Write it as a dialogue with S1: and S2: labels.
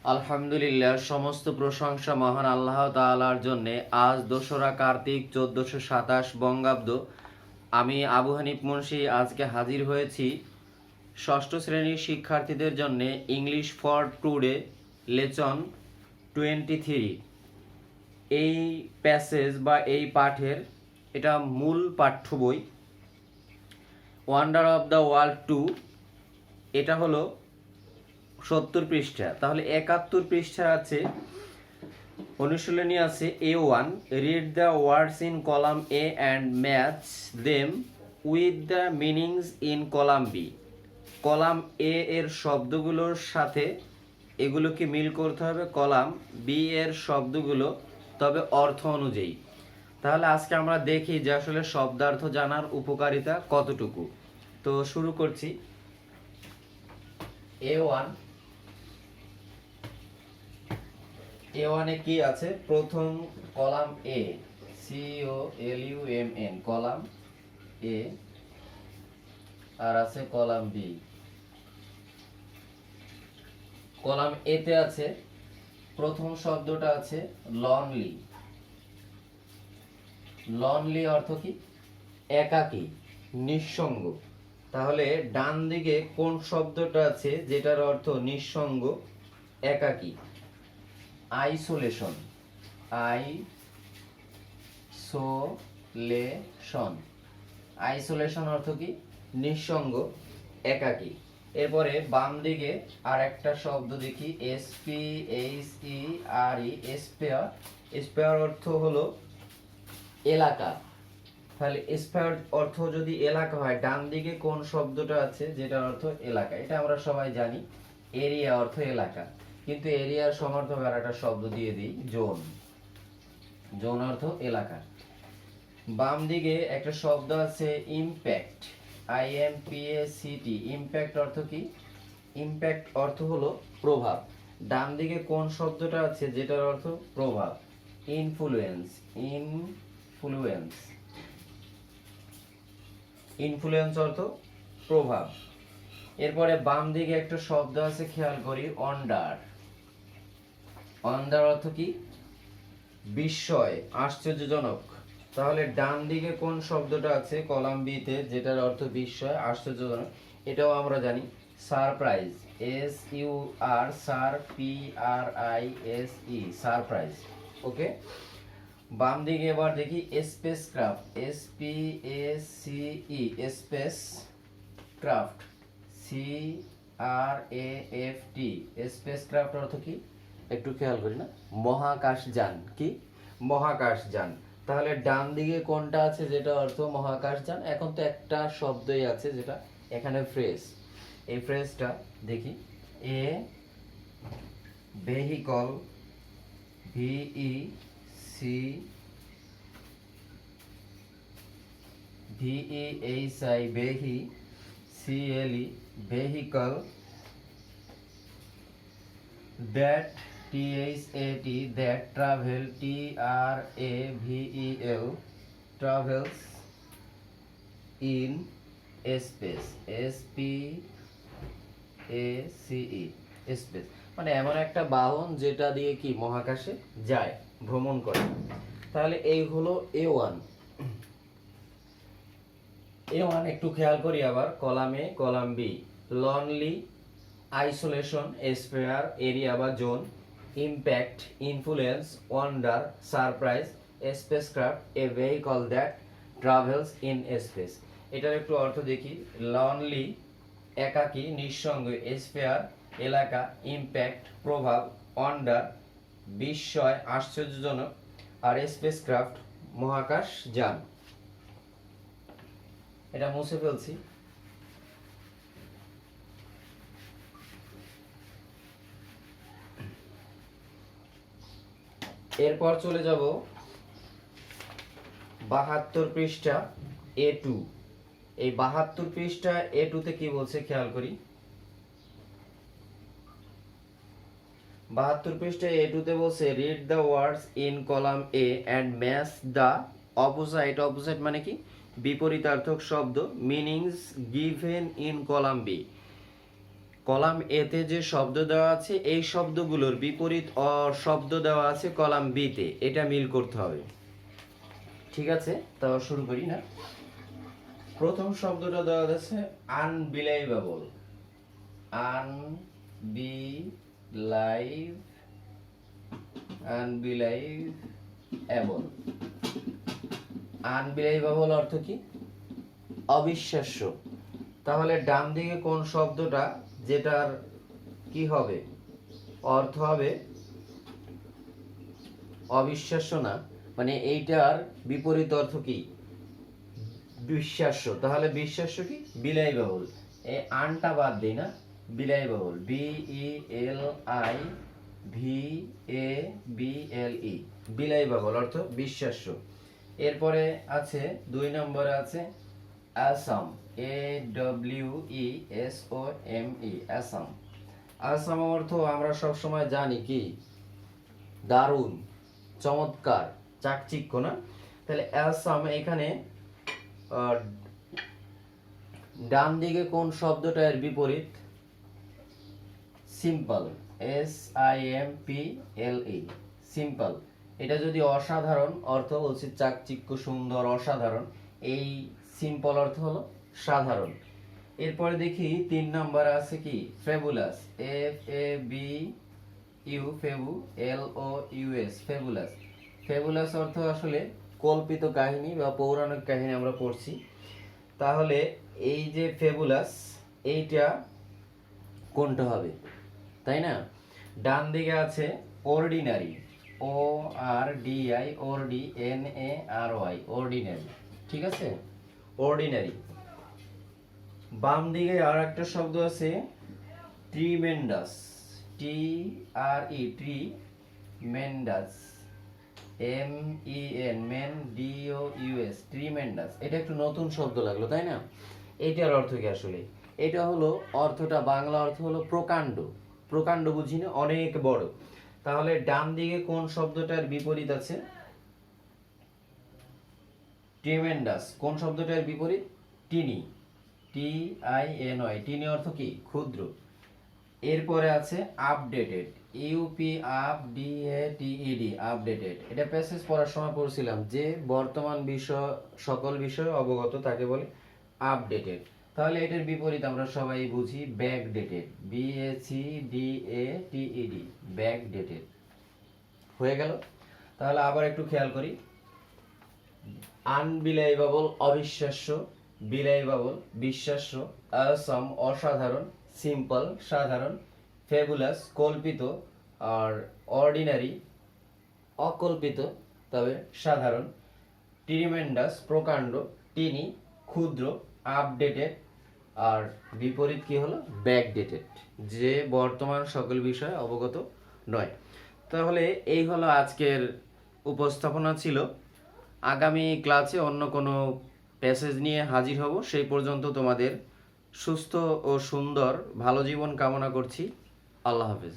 S1: আলহামদুলিল্লাহ, সমস্ত প্রশংসা মহান আল্লাহ তাআলার জন্যে। আজ 2রা কার্তিক 1427 বঙ্গাব্দ। আমি আবু হানিফ মুন্সি আজকে হাজির হয়েছি ষষ্ঠ শ্রেণীর শিক্ষার্থীদের জন্যে ইংলিশ ফর টুডে লেসন 23। এই প্যাসেজ বা এই পাঠের এটা মূল পাঠ্য বই। ওয়ান্ডার অফ দ্য ওয়ার্ল্ড 2 এটা হলো 70 পৃষ্ঠা। তাহলে 71 পৃষ্ঠা আছে অনুশীলনী আছে A1, read the words in column A and match them with the meanings in column B. Column A এর শব্দগুলোর সাথে এগুলোকে মিল করতে হবে কলাম বি এর শব্দগুলো, তবে অর্থ অনুযায়ী। তাহলে আজকে আমরা দেখি যে আসলে শব্দার্থ জানার উপকারিতা কতটুকু। তো শুরু করছি। A1 এ কি আছে? প্রথম column A, COLUMN, column A, আর আছে কলাম বি। কলাম এ তে আছে প্রথম শব্দটা আছে লনলি। লনলি অর্থ কি? একাকী, নিঃসঙ্গ। তাহলে ডান দিকে কোন শব্দটা আছে যেটার অর্থ নিঃসঙ্গ, একাকী? আইসোলেশন। আইসোলেশন। আইসোলেশন অর্থ কি? নিঃসঙ্গ, একাকী। এরপরে বাম দিকে আর একটা শব্দ দেখি, SPHERE, স্পেয়ার। স্পেয়ার অর্থ হলো এলাকা। তাহলে স্পেয়ার অর্থ যদি এলাকা হয়, ডান দিকে কোন শব্দটা আছে যেটার অর্থ এলাকা? এটা আমরা সবাই জানি, এরিয়া অর্থ এলাকা। কিন্তু এরিয়ার সমার্থক আর একটা শব্দ দিয়ে দিই, জোন। জোন অর্থ এলাকা। বাম দিকে একটা শব্দ আছে ইমপ্যাক্ট, IMPACT। ইমপ্যাক্ট অর্থ কি? ইমপ্যাক্ট অর্থ হলো প্রভাব। ডান দিকে কোন শব্দটা আছে যেটার অর্থ প্রভাব? ইনফ্লুয়েন্স। ইনফ্লুয়েন্স। ইনফ্লুয়েন্স অর্থ প্রভাব। এরপরে বাম দিকে একটা শব্দ আছে, খেয়াল করি, অন্ডার। অন্ডার অর্থ কি? বিস্ময়, আশ্চর্যজনক। তাহলে ডান দিকে কোন শব্দটা আছে কলাম বি তে যেটার অর্থ বিস্ময়, আশ্চর্যজনক? এটাও আমরা জানি, সারপ্রাইজ। SUR, surprise. ওকে। বাম দিকে এবার দেখি space craft, SPACE, space craft, CRAFT। Space craft অর্থ কি? একটু খেয়াল করি না, মহাকাশযান। কি? মহাকাশযান। তাহলে ডান দিকে কোনটা আছে যেটা অর্থ মহাকাশযান? এখন তো একটা শব্দই আছে যেটা এখানে ফ্রেজ। এই ফ্রেজটা দেখি, এ vehicle, VEHI, vehi, CLE, vehicle, that THAT, that travel, TRAVEL, travels in space, SPACE, space. মানে এমন একটা বাহন যেটা দিয়ে কি মহাকাশে যায়, ভ্রমণ করে। তাহলে এই হলো A1। একটু খেয়াল করি আবার, column A, column B, lonely, isolation, sphere, area বা zone, impact, influence, wonder, surprise, spacecraft, a vehicle that travels in space. এটার একটু অর্থ দেখি, লনলি, একাকী, নিঃসঙ্গ, স্পেয়ার, এলাকা, ইমপ্যাক্ট, প্রভাব, ওয়ান্ডার, বিস্ময়, আশ্চর্যজনক, আর স্পেসক্রাফট, মহাকাশ যান। এটা মুছে ফেলছি। এরপর চলে যাব 72 পৃষ্ঠা A2। এই 72 পৃষ্ঠা A2 তে কি বলছে খেয়াল করি। 72 পৃষ্ঠা A2 তে বলছে, read the words in column A and match the opposite. Opposite মানে কি? বিপরীতার্থক শব্দ। Meanings given in column B. Column এতে যে শব্দ দেওয়া আছে এই শব্দগুলোর বিপরীত শব্দ দেওয়া আছে কলাম বিতে, এটা মিল করতে হবে। ঠিক আছে, তাও শুরু করি না। প্রথম শব্দটা দেওয়া আছে আনবিলাইভেবল। আনবিলাইভেবল। আনবিলাইভেবল অর্থ কি? অবিশ্বাস্য। তাহলে ডান দিকে কোন শব্দটা যেটার কি হবে, অর্থ হবে অবিশ্বাস্য না, মানে এইটার বিপরীত অর্থ কি? বিশ্বাস্য। তাহলে বিশ্বাস্য কি? বিলাইভেবল। এই আনটা বাদ দেই না, বিলাইভেবল, BELIVABLE, বিলাইভেবল অর্থ বিশ্বাস্য। এরপরে আছে 2 নম্বরে আছে অ্যাসাম, AWESOME, অ্যাসাম। অ্যাসাম অর্থ আমরা সব সময় জানি কি? দারুণ, চমৎকার, চাকচিক্য না? তাহলে অ্যাসাম এখানে ডান দিকে কোন শব্দটা এর বিপরীত? Simple, SIMPLE, simple. এটা যদি অসাধারণ অর্থ বলছি, চাকচিক্য, সুন্দর, অসাধারণ, এই সিম্পল অর্থ হলো সাধারণ। এরপরে দেখি 3 নম্বরে আছে কি? Fabulous, FABULOUS, fabulous. ফেবুলাস অর্থ আসলে কল্পিত কাহিনী বা পৌরাণিক কাহিনী আমরা পড়ছি। তাহলে এই যে ফেবুলাস, এইটা কোনটা হবে, তাই না? ডান দিকে আছে অর্ডিনারি, ORDINARY, অর্ডিনারি। ঠিক আছে, অর্ডিনারি। বাম দিকে আর একটা শব্দ আছে ট্রিমেন্ডাস, ট্রিমেন্ডাস, MEN, ট্রিমেন্ডাস। এটা একটু নতুন শব্দ লাগলো, তাই না? এটার অর্থ কি আসলে? এটা হলো অর্থটা, বাংলা অর্থ হলো প্রকাণ্ড। প্রকাণ্ড বুঝি না? অনেক বড়। তাহলে ডান দিকে কোন শব্দটার বিপরীত আছে? ট্রিমেন্ডাস। কোন শব্দটার বিপরীত? টিনি, TINY, টিনি অর্থ কি? ক্ষুদ্র। এরপরে আছে আপডেটেড, UPADETED, আপডেটেড। এটা প্যাসেজ পড়ার সময় পড়ছিলাম যে বর্তমান বিষয়, সকল বিষয়ে অবগত, তাকে বলে আপডেটেড। তাহলে এটার বিপরীত আমরা সবাই বুঝি ব্যাকডেটেড, BACDATED, ব্যাকডেটেড। হয়ে গেল। তাহলে আবার একটু খেয়াল করি। আনবিলাইভেবল অবিশ্বাস্য, বিলাইভেবল বিশ্বাস্য, অসম অসাধারণ, সিম্পল সাধারণ, ফেবুলাস কল্পিত, আর অর্ডিনারি অকল্পিত তবে সাধারণ, ট্রিমেন্ডাস প্রকাণ্ড, টিনি ক্ষুদ্র, আপডেটেড, আর বিপরীত কি হলো? ব্যাকডেটেড, যে বর্তমান সকল বিষয়ে অবগত নয়। তাহলে এই হলো আজকের উপস্থাপনা ছিল। আগামী ক্লাসে অন্য কোনো প্যাসেজ নিয়ে হাজির হব। সেই পর্যন্ত তোমাদের সুস্থ ও সুন্দর ভালো জীবন কামনা করছি। আল্লাহ হাফেজ।